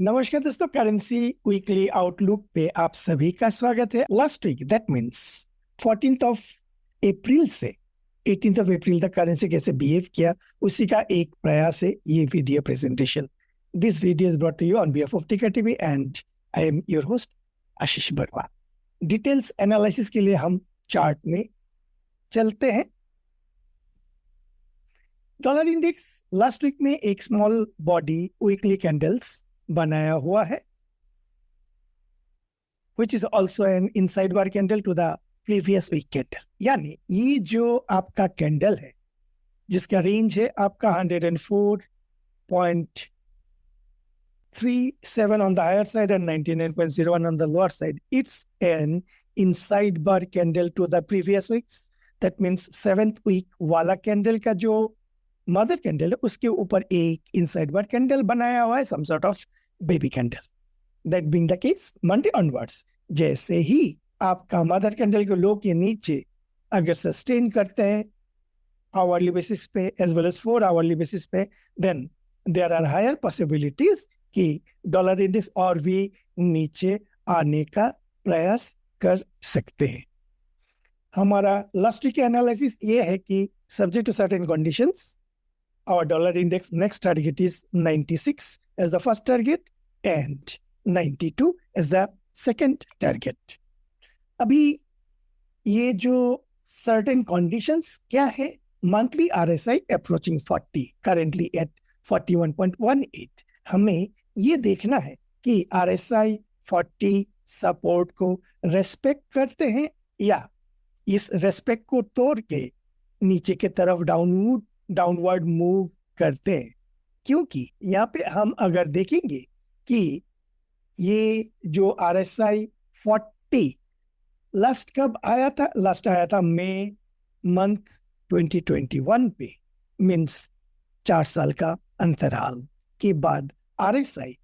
नमस्कार दोस्तों, currency weekly outlook पे आप सभी का स्वागत है। Last week that means 14th of April से 18th ऑफ अप्रैल तक करेंसी कैसे बिहेव किया, उसी का एक प्रयास है ये video presentation. This video is brought to you on behalf of Ticker TV and I am your host Ashish Verma. Details analysis के लिए हम चार्ट में चलते हैं। डॉलर इंडेक्स लास्ट वीक में एक स्मॉल बॉडी वीकली कैंडल्स बनाया हुआ है, which is also an inside bar candle to the previous week candle। यानी ये जो आपका कैंडल है जिसका रेंज है आपका 104.37 on the higher side and 99.01 on the lower side, it's an inside bar candle to the previous weeks। that means 7th week वाला candle का जो मदर कैंडल है उसके ऊपर एक इनसाइड बार कैंडल बनाया हुआ है, some sort of baby candle. That being the case, Monday onwards जैसे ही आपका मदर कैंडल के लो के नीचे अगर सस्टेन करते हैं आवरली बेसिस पे as well as 4 hourly basis पे, then there are higher possibilities कि डॉलर इंडेक्स और भी नीचे आने का प्रयास कर सकते हैं। हमारा लास्ट वीक एनालिसिस ये है कि subject to certain conditions our dollar index next target is 96 as the first target and 92 as the second target। अभी ये जो certain conditions क्या है, monthly RSI approaching 40 currently at 41.18। हमें ये देखना है कि RSI 40 सपोर्ट को रेस्पेक्ट करते हैं या इस रेस्पेक्ट को तोड़ के नीचे के तरफ डाउनवर्ड मूव करते हैं। क्योंकि यहाँ पे हम अगर देखेंगे कि ये जो RSI 40 लास्ट कब आया था, लास्ट आया था मई मंथ 2021 पे, मीन्स 4 साल का अंतराल के बाद RSI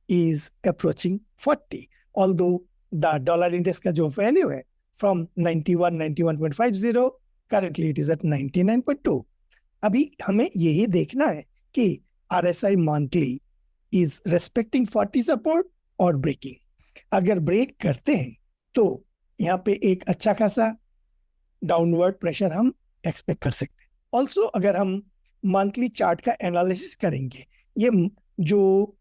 is approaching 40, although the dollar index का जो वैल्यू है from 91.50 currently it is at 99.2। अभी हमें यही देखना है कि RSI monthly is respecting 40 support और ब्रेकिंग। अगर ब्रेक करते हैं तो यहाँ पे एक अच्छा खासा डाउनवर्ड प्रेशर हम एक्सपेक्ट कर सकते हैं। ऑल्सो अगर हम मंथली चार्ट का एनालिसिस करेंगे, ये जो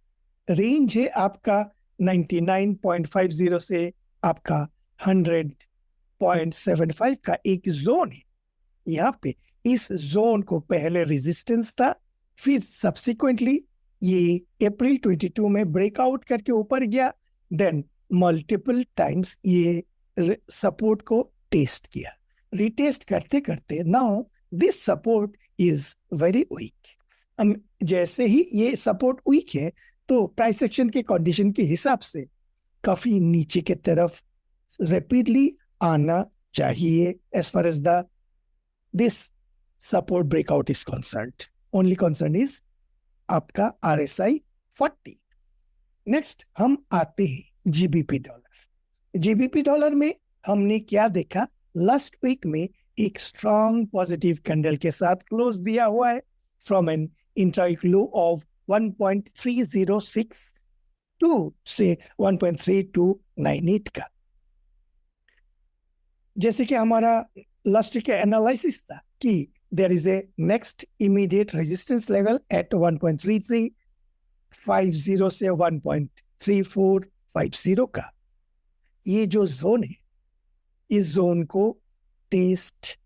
रेंज है आपका 99.50 से आपका 100.75 का एक जोन है। यहाँ पे इस जोन को पहले रेजिस्टेंस था, फिर सब्सिक्वेंटली ये अप्रैल 22 में ब्रेकआउट करके ऊपर गया, देन मल्टीपल टाइम्स ये सपोर्ट को टेस्ट किया। रिटेस्ट करते करते now this support is very weak. जैसे ही ये सपोर्ट वीक है तो प्राइस एक्शन के कंडीशन के हिसाब से काफी नीचे के तरफ रैपिडली आना चाहिए as far as the this support breakout is concerned। only concern is आपका RSI 40। नेक्स्ट हम आते हैं GBP डॉलर। GBP डॉलर में हमने क्या देखा, लास्ट वीक में एक स्ट्रॉन्ग पॉजिटिव कैंडल के साथ क्लोज दिया हुआ है from N intraweek low of 1.3062 से 1.3298 का। जैसे कि हमारा लास्ट वीक का एनालिसिस था कि there is a next immediate resistance level at 1.3350 से 1.3450 का। ये जो जोन है इस जोन को टेस्ट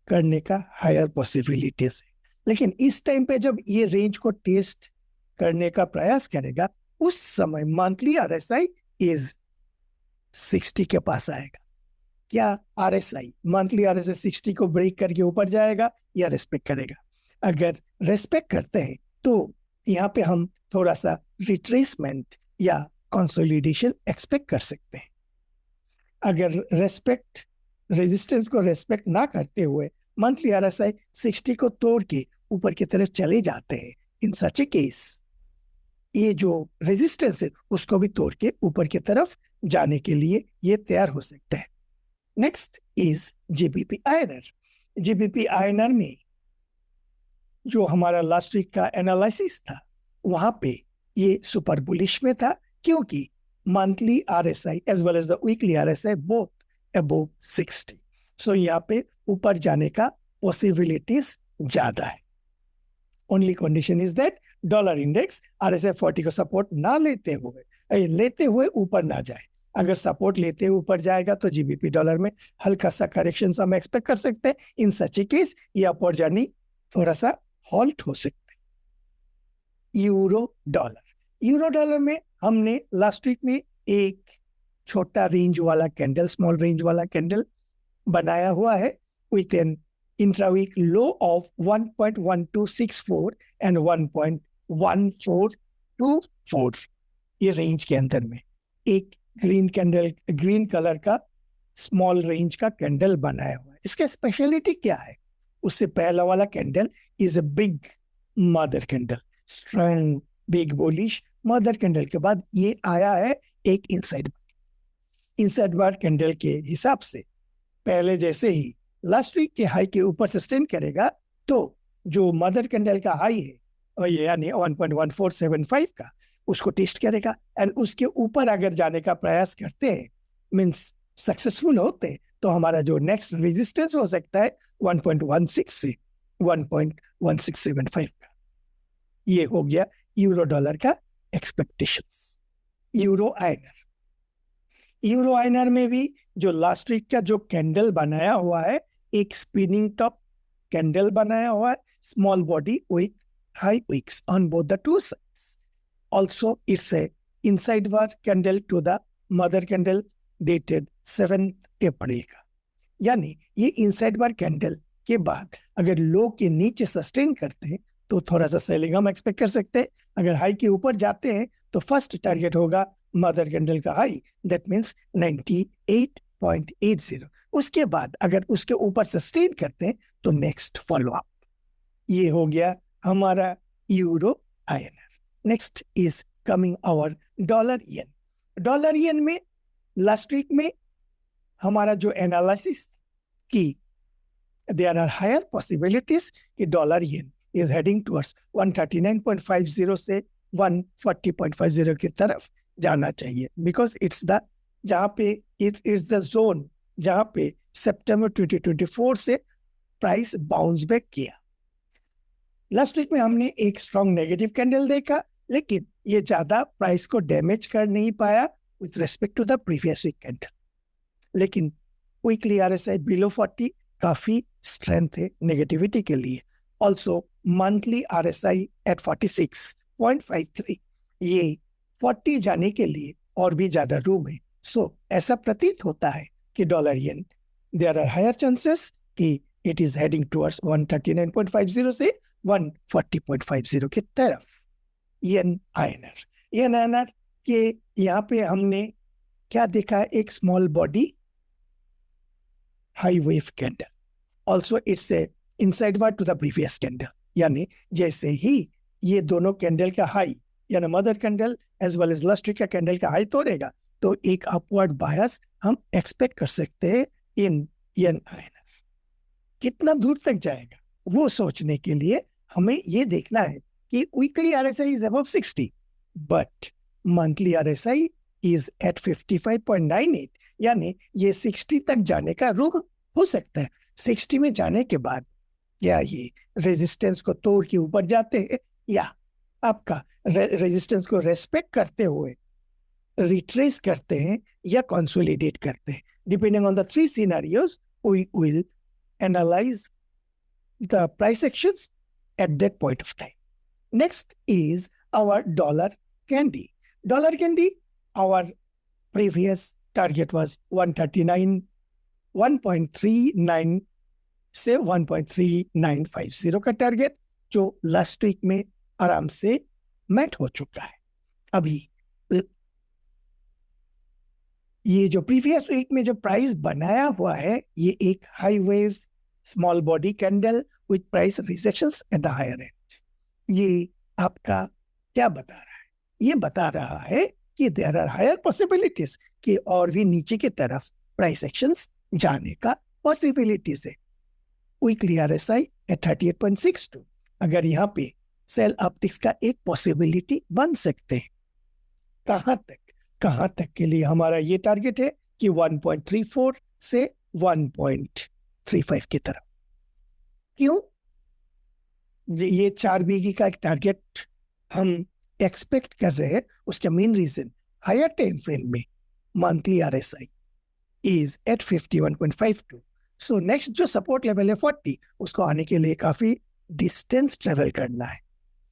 करने का हायर पॉसिबिलिटीज है, लेकिन इस टाइम पे जब ये रेंज को टेस्ट करने का प्रयास करेगा उस समय मंथली RSI इज 60 के पास आएगा। क्या RSI मंथली RSI 60 को ब्रेक करके ऊपर जाएगा या रेस्पेक्ट करेगा? अगर रेस्पेक्ट करते हैं तो यहाँ पे हम थोड़ा सा रिट्रेसमेंट या कंसोलिडेशन एक्सपेक्ट कर सकते हैं। अगर रेस्पेक्ट रेजिस्टेंस को रेस्पेक्ट ना करते हुए मंथली RSI 60 को तोड़ के ऊपर की तरफ चले जाते हैं, इन सच ए केस ये जो रेजिस्टेंस है उसको भी तोड़ के ऊपर की तरफ जाने के लिए ये तैयार हो सकते हैं। Next is GBP INR। GBP INR में जो हमारा लास्ट वीक का एनालिसिस था वहां पे ये सुपर बुलिश में था, क्योंकि monthly RSI as well as the weekly RSI both above 60, so यहाँ पे ऊपर जाने का पॉसिबिलिटीज ज्यादा है। Only condition is that dollar index RSI 40 को सपोर्ट ना लेते हुए ऊपर ना जाए। अगर सपोर्ट लेते हुए ऊपर जाएगा तो GBP डॉलर में हल्का सा करेक्शन हम एक्सपेक्ट कर सकते हैं। इन सच ए केस ये अपवर्ड जर्नी थोड़ा सा हॉल्ट हो सकता है। यूरो डॉलर में हमने लास्ट वीक में एक छोटा रेंज वाला कैंडल, स्मॉल रेंज वाला कैंडल बनाया हुआ है with an intraweek low of 1.1264 and 1.1424। ये रेंज के अंदर में एक ग्रीन कलर का स्मॉल रेंज का कैंडल बनाया हुआ है। इसका स्पेशलिटी क्या है? उससे पहला वाला candle is a big mother candle, strong big bullish mother candle के बाद ये आया है एक इनसाइड बार कैंडल के हिसाब से पहले जैसे ही लास्ट वीक के हाई के ऊपर सस्टेन करेगा तो जो मदर कैंडल का हाई है और ये यानी 1.1475 का उसको टेस्ट करेगा एंड उसके ऊपर अगर जाने का प्रयास करते हैं, मींस सक्सेसफुल होते हैं, तो हमारा जो नेक्स्ट रेजिस्टेंस हो सकता है 1.16 से 1.1675 का। ये हो गया यूरो डॉलर का एक्सपेक्टेशंस। यूरो आईएनआर में भी जो लास्ट वीक का जो कैंडल बनाया हुआ है, एक स्पिनिंग टॉप कैंडल बनाया हुआ है, small body with high wicks on both the two sides. Also, it's a inside bar candle to the mother candle dated 7th April का। यानी ये इनसाइड बार कैंडल के बाद अगर लो के नीचे सस्टेन करते हैं तो थोड़ा सा सेलिंग हम एक्सपेक्ट कर सकते हैं। अगर हाई के ऊपर जाते हैं तो फर्स्ट टारगेट होगा मदर कैंडल का हाई, दैट मीन्स 98.80। उसके बाद अगर उसके ऊपर सस्टेन करते हैं तो नेक्स्ट फॉलो अप। ये हो गया हमारा euro INR. Next is coming our dollar yen में लास्ट वीक में हमारा जो एनालिसिस की, देयर आर हायर पॉसिबिलिटीज कि dollar yen is heading towards 139.50 से 140.50 की तरफ जाना चाहिए, because it's the it is the zone जहां पे सितंबर 2024 से प्राइस बाउंस बैक किया। लास्ट वीक में हमने एक स्ट्रॉन्ग नेगेटिव कैंडल देखा, लेकिन ये ज्यादा प्राइस को डैमेज कर नहीं पाया with respect to the previous week candle. लेकिन वीकली RSI बिलो 40 काफी स्ट्रेंथ है नेगेटिविटी के लिए। ऑल्सो मंथली RSI एट 46.53, ये 40 जाने के लिए और भी ज्यादा रूम है। सो ऐसा प्रतीत होता है कि dollar yen there are higher chances कि इट इज हेडिंग टुवर्ड्स 139.50 से 140.50 की तरफ। येन आईएनआर के यहाँ पे हमने क्या देखा है? एक small body high wave candle, also it's a inside bar to the previous candle. यानी जैसे ही ये दोनों कैंडल का हाई यानी mother candle as well as last week का कैंडल का हाई तोड़ेगा तो एक अपवर्ड बायस हम एक्सपेक्ट कर सकते हैं इन येन आईएनआर। कितना दूर तक जाएगा वो सोचने के लिए हमें ये देखना है कि weekly RSI is above 60, but monthly RSI is at 55.98, यानी ये 60 तक जाने का रूम हो सकता है। 60 में जाने के बाद या ये रेजिस्टेंस को तोड़ के ऊपर जाते हैं या आपका रेजिस्टेंस को रेस्पेक्ट करते हुए रिट्रेस करते हैं या कंसोलिडेट करते हैं। Depending on the 3 scenarios, we will analyze the price actions at that point of time. Next is our dollar candy. Dollar candy, our previous target was 139 से 1.3950 का टारगेट, जो लास्ट वीक में आराम से मैट हो चुका है। अभी ये जो प्रीवियस वीक में जो प्राइस बनाया हुआ है, ये एक high wave small body candle with price rejections at the higher end. ये आपका क्या बता रहा है? ये बता रहा है कि देयर आर हायर पॉसिबिलिटीज कि और भी नीचे की तरफ प्राइस एक्शंस जाने का पॉसिबिलिटीज है। वीकली RSI एट 38.62, अगर यहाँ पे सेल अपटिक्स का एक पॉसिबिलिटी बन सकते हैं। कहाँ तक के लिए हमारा ये टारगेट है कि 1.34 से 1.35 की तरफ। क्यों ये 4 बीघी का एक टारगेट हम एक्सपेक्ट कर रहे हैं? उसका main reason higher time frame में monthly RSI is at 51.52। So next जो सपोर्ट लेवल है 40, उसको आने के लिए काफी डिस्टेंस ट्रेवल करना है।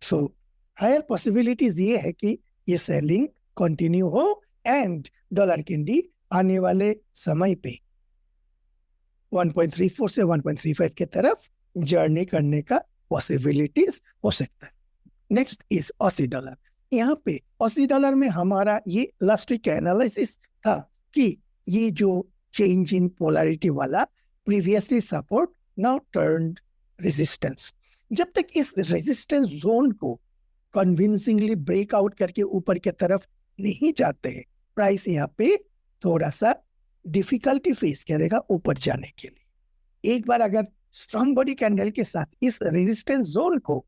सो हायर पॉसिबिलिटीज ये है कि ये सेलिंग कंटिन्यू हो एंड डॉलर कैंडी आने वाले समय पे 1.34 से 1.35 की तरफ जर्नी करने का पॉसिबिलिटीज हो सकता है। Next is Aussie dollar. यहाँ पे ऑसी डॉलर में हमारा ये लास्ट वीक का एनालिसिस था कि ये जो चेंज इन पोलैरिटी वाला previously support now turned resistance. जब तक इस रेजिस्टेंस जोन को कन्विंसिंगली ब्रेकआउट करके ऊपर की तरफ नहीं जाते हैं, प्राइस यहाँ पे थोड़ा सा डिफिकल्टी फेस करेगा ऊपर जाने के लिए। एक बार अगर स्ट्रॉन्ग बॉडी कैंडल के साथ इस रेजिस्टेंस जोन को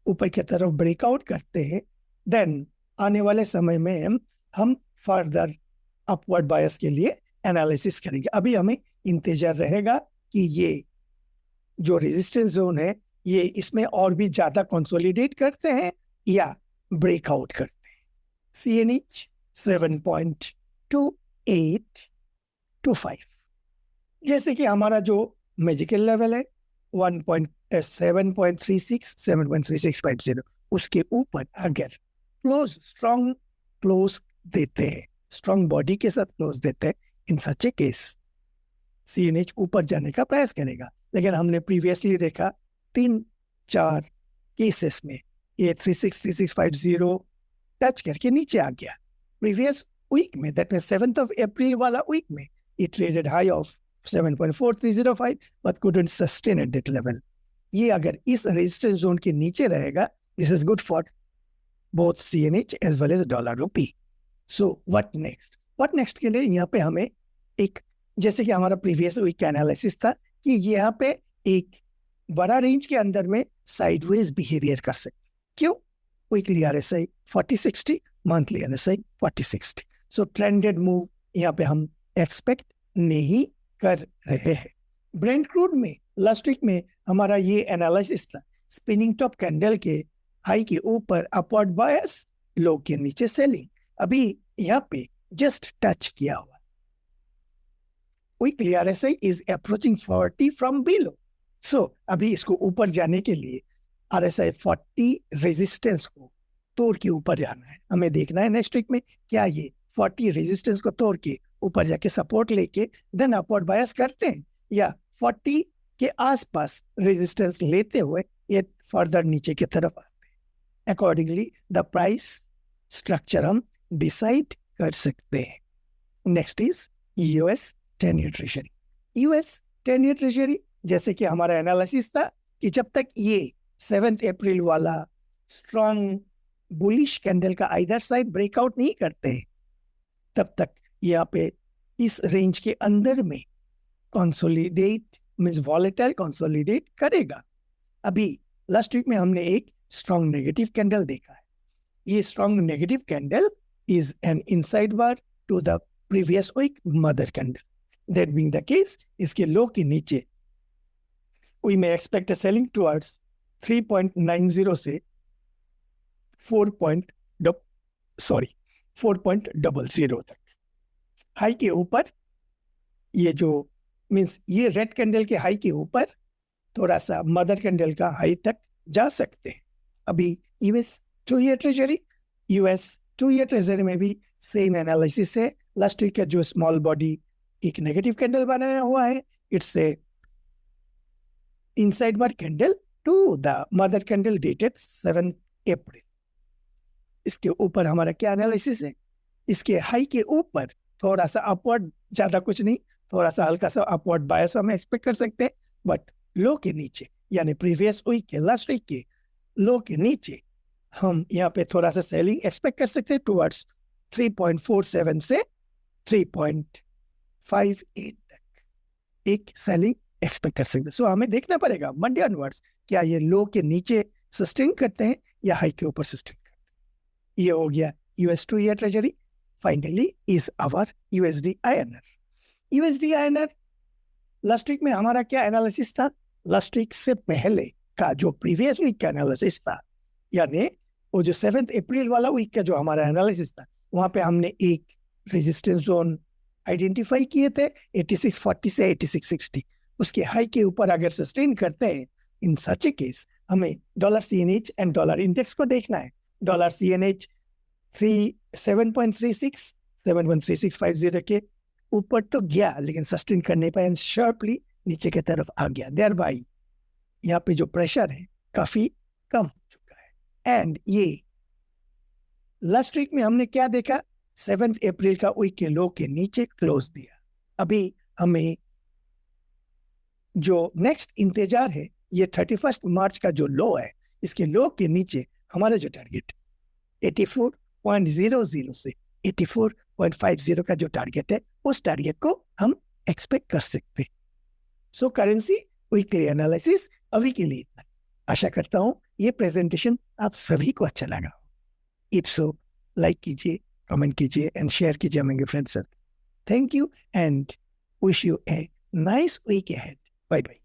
ऊपर की तरफ ब्रेकआउट करते हैं, देन आने वाले समय में हम फर्दर अपवर्ड बायस के लिए एनालिसिस करेंगे। अभी हमें इंतजार रहेगा कि ये जो रेजिस्टेंस जोन है ये इसमें और भी ज्यादा कंसोलिडेट करते हैं या ब्रेकआउट करते हैं। CNH 7.2825, जैसे कि हमारा जो मैजिकल लेवल है 7.3650, उसके ऊपर अगर स्ट्रॉन्ग क्लोज देते हैं, स्ट्रॉन्ग बॉडी के साथ क्लोज देते हैं, इन सच ए केस CNH ऊपर जाने का प्रयास करेगा। लेकिन हमने प्रीवियसली देखा 3-4 केसेस में ये 363650 टच करके नीचे आ गया। प्रीवियस वीक में, that means 7th of April वाला वीक में, it traded high of 7.4305 but couldn't sustain at that level. ये अगर इस रेजिस्टेंस जोन के नीचे रहेगा, this is good for both CNH as well as dollar rupee. So what next? What next के लिए यहाँ पे हमें एक, जैसे कि हमारा प्रीवियस वीक का एनालिसिस था कि यहाँ पे एक बड़ा रेंज के अंदर में साइडवेज बिहेवियर कर सकते। क्यों? Weekly RSI 4060, monthly RSI 4060। सो ट्रेंडेड मूव यहाँ पे हम एक्सपेक्ट नहीं कर रहे हैं। ब्रेंट क्रूड में लास्ट वीक में हमारा ये एनालिसिस था, स्पिनिंग टॉप कैंडल के हाई के ऊपर अपवर्ड बायस, लो के नीचे सेलिंग। अभी यहाँ पे जस्ट टच किया हुआ। Weekly RSI is approaching 40 from below. So अभी इसको ऊपर जाने के लिए RSI 40 रेजिस्टेंस को तोड़ के ऊपर जाना है। हमें देखना है नेक्स्ट वीक में क्या ये 40 रेजिस्टेंस को तोड़ के ऊपर जाके सपोर्ट लेके देन अपवर्ड बायस करते हैं, या 40 के आसपास रेजिस्टेंस लेते हुए ये फर्दर नीचे की तरफ आते हैं। अकॉर्डिंगली द प्राइस स्ट्रक्चर हम डिसाइड कर सकते हैं। Next is US 10-year treasury. US 10-year treasury, जैसे कि हमारा एनालिसिस था कि जब तक ये 7th April वाला स्ट्रॉन्ग बुलिश कैंडल का आइदर साइड ब्रेकआउट नहीं करते हैं, तब तक यहाँ पे इस रेंज के अंदर में कंसोलिडेट मींस वॉलेटाइल कंसोलिडेट करेगा। अभी लास्ट वीक में हमने एक स्ट्रॉन्ग नेगेटिव कैंडल देखा है। ये strong negative candle is an inside bar to the previous week mother candle. That being the case, इसके लो के नीचे we may expect a selling towards 3.90 से 4.00 तक। हाई के ऊपर ये जो मींस ये रेड कैंडल के हाई के ऊपर थोड़ा सा मदर कैंडल का हाई तक जा सकते हैं। अभी US 2-year treasury, US 2-year treasury में भी सेम एनालिसिस है। लास्ट वीक का जो स्मॉल बॉडी एक नेगेटिव कैंडल बनाया हुआ है, it's a inside bar candle to the mother candle dated 7th April। इसके ऊपर हमारा क्या एनालिसिस है? इसके हाई के ऊपर थोड़ा सा अपवर्ड, ज्यादा कुछ नहीं, थोड़ा सा हल्का सा अपवर्ड बायस हम एक्सपेक्ट कर सकते हैं, बट लो के नीचे यानी प्रीवियस वीक के लास्ट वीक के लो के नीचे हम यहाँ पे थोड़ा सा सेलिंग एक्सपेक्ट कर सकते हैं टुवर्ड्स 3.47 से 3.58 तक एक सेलिंग एक्सपेक्ट कर सकते हैं। सो हमें देखना पड़ेगा मंडे ऑनवर्ड्स क्या ये लो के नीचे सस्टेन करते हैं या हाई के ऊपर सस्टेन करते हैं। ये हो गया US 2-year treasury. Finally is our USD INR. USD INR last week में हमारा क्या एनालिसिस था? लास्ट वीक से पहले का जो प्रीवियस वीक का एनालिसिस था, यानी वो जो 7 अप्रैल वाला वीक का जो हमारा एनालिसिस था, वहां पे हमने एक रेजिस्टेंस जोन आइडेंटिफाई किए थे 8640 से 8660. उसके हाई के ऊपर अगर सस्टेन करते हैं, इन सच ए केस हमें dollar CNH and dollar index को देखना है. डॉलर CNH 7.36 7.3650 के ऊपर तो गया, लेकिन सस्टेन करने पर शार्पली नीचे की तरफ आ गया. देयर बाई यहाँ पे जो प्रेशर है काफी कम हो चुका है. एंड ये लास्ट वीक में हमने क्या देखा? 7 अप्रैल का वीक के लो के नीचे क्लोज दिया. अभी हमें जो नेक्स्ट इंतजार है, ये 31 मार्च का जो लो है, इसके लो के नीचे हमारा जो टारगेट 84.00 से 84.50 का जो टारगेट है, उस टारगेट को हम एक्सपेक्ट कर सकते हैं. सो करेंसी वीकली एनालिसिस अभी के लिए इतना. आशा करता हूं ये प्रेजेंटेशन आप सभी को अच्छा लगा. इफ सो लाइक कीजिए, कमेंट कीजिए एंड शेयर कीजिए among friends. Thank you and wish you a nice week ahead. Bye bye.